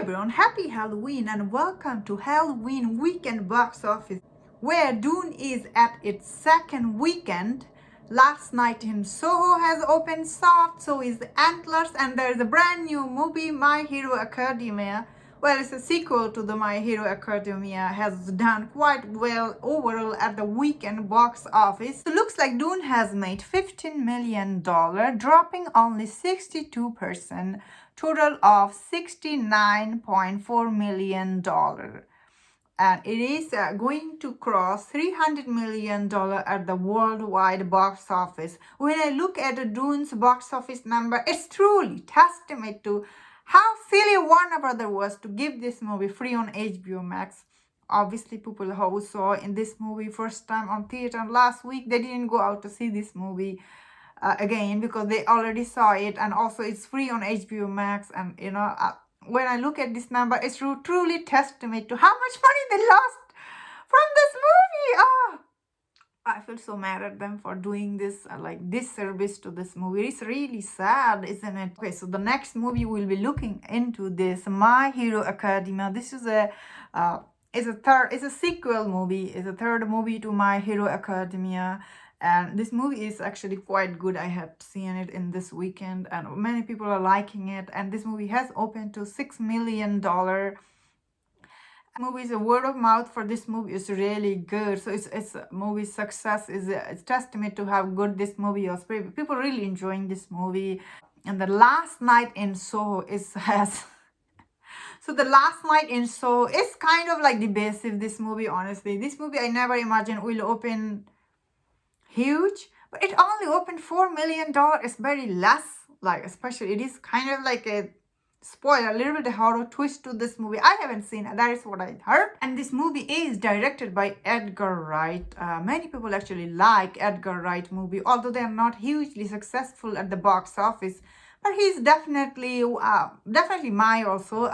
everyone, happy Halloween and welcome to Halloween weekend box office where Dune is at its second weekend. Last night in Soho has opened soft, so is Antlers, and there's a brand new movie, My Hero Academia. Well, it's a sequel to the My Hero Academia, has done quite well overall at the weekend box office. It looks like Dune has made $15 million, dropping only 62%, total of $69.4 million. And it is going to cross $300 million at the worldwide box office. When I look at Dune's box office number, it's truly testament to how silly Warner Brothers was to give this movie free on HBO Max. Obviously, people who saw in this movie first time on theater last week, they didn't go out to see this movie again because they already saw it, and also it's free on HBO Max. And when I look at this number, it's truly testament to how much money they lost from this movie. I feel so mad at them for doing this, disservice to this movie. It's really sad, isn't it? Okay, so the next movie we'll be looking into this My Hero Academia. This is it's a sequel movie. It's a third movie to My Hero Academia. And this movie is actually quite good. I have seen it in this weekend and many people are liking it. And this movie has opened to $6 million. Movie's a word of mouth for this movie is really good. So it's movie success is it's testament to how good this movie was. People really enjoying this movie. And the last night in Soho has so the last night in Soho is kind of like divisive, this movie, honestly. This movie I never imagined will open huge, but it only opened $4 million. It's very less, like, especially it is kind of like a spoil a little bit of horror twist to this movie. I haven't seen it, that is what I heard. And this movie is directed by Edgar Wright. Many people actually like Edgar Wright movie, although they are not hugely successful at the box office. But he's definitely my also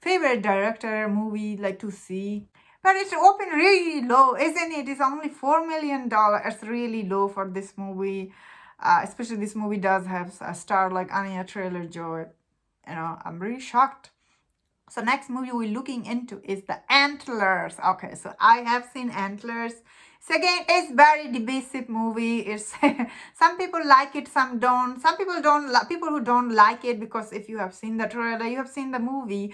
favorite director movie like to see. But it's open really low, isn't it? It's only $4 million. It's really low for this movie. Especially this movie does have a star like Anya Taylor-Joy. I'm really shocked. So next movie we're looking into is the Antlers. Okay, so I have seen Antlers. So again, it's very divisive movie. It's some people like it, some don't. Some people don't. People who don't like it because if you have seen the trailer, you have seen the movie.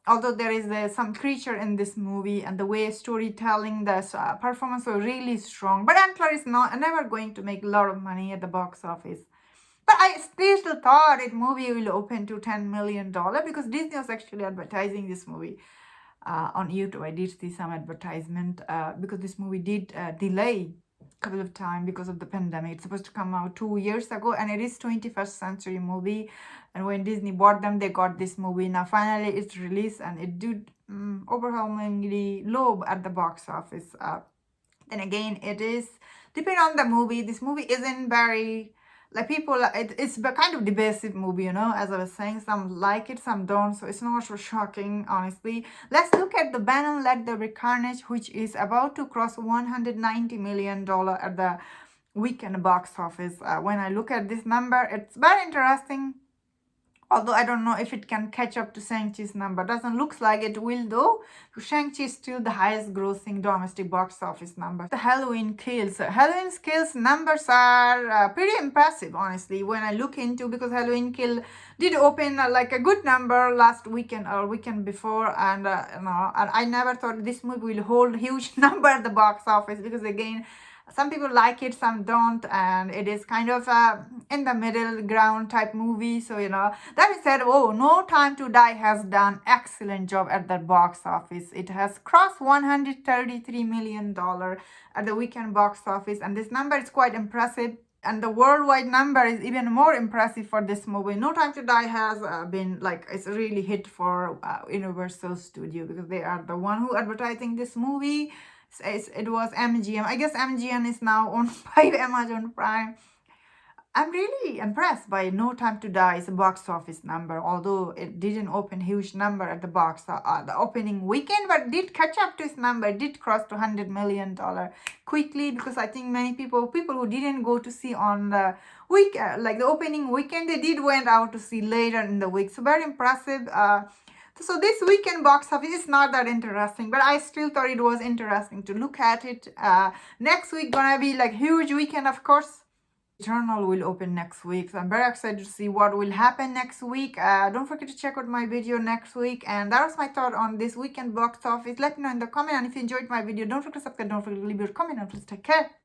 Although there is some creature in this movie, and the way storytelling, the performance were really strong. But Antler is never going to make a lot of money at the box office. But I still thought it movie will open to $10 million because Disney was actually advertising this movie on YouTube. I did see some advertisement because this movie did delay a couple of times because of the pandemic. It's supposed to come out 2 years ago, and it is 21st century movie. And when Disney bought them, they got this movie. Now finally it's released, and it did overwhelmingly low at the box office. Then again, it is depending on the movie. This movie isn't very like people. It's a kind of divisive movie, as I was saying. Some like it, some don't. So it's not so shocking, honestly. Let's look at the Venom Let There Be Carnage, which is about to cross $190 million at the weekend box office. When I look at this number, it's very interesting. Although I don't know if it can catch up to Shang-Chi's number. Doesn't look like it will though. Shang-Chi is still the highest grossing domestic box office number. The Halloween Kills. Halloween Kills numbers are pretty impressive, honestly, when I look into, because Halloween Kill did open like a good number last weekend or weekend before. And and I never thought this movie will hold huge number at the box office because again, some people like it, some don't, and it is kind of in the middle ground type movie. So that said, No Time to Die has done excellent job at the box office. It has crossed $133 million at the weekend box office, and this number is quite impressive. And the worldwide number is even more impressive for this movie. No Time to Die has been it's really hit for Universal Studio because they are the one who advertising this movie. It was MGM. I guess MGM is now owned by Amazon Prime. I'm really impressed by No Time to Die's box office number, although it didn't open huge number at the the opening weekend, but did catch up to its number. It did cross to $100 million quickly because I think many people who didn't go to see on the week, like the opening weekend, they did went out to see later in the week. So very impressive. So this weekend box office is not that interesting, but I still thought it was interesting to look at it. Next week gonna be like huge weekend, of course. Eternal will open next week, so I'm very excited to see what will happen next week. Don't forget to check out my video next week. And that was my thought on this weekend box office. Let me know in the comment, and if you enjoyed my video, don't forget to subscribe, don't forget to leave your comment, and please take care.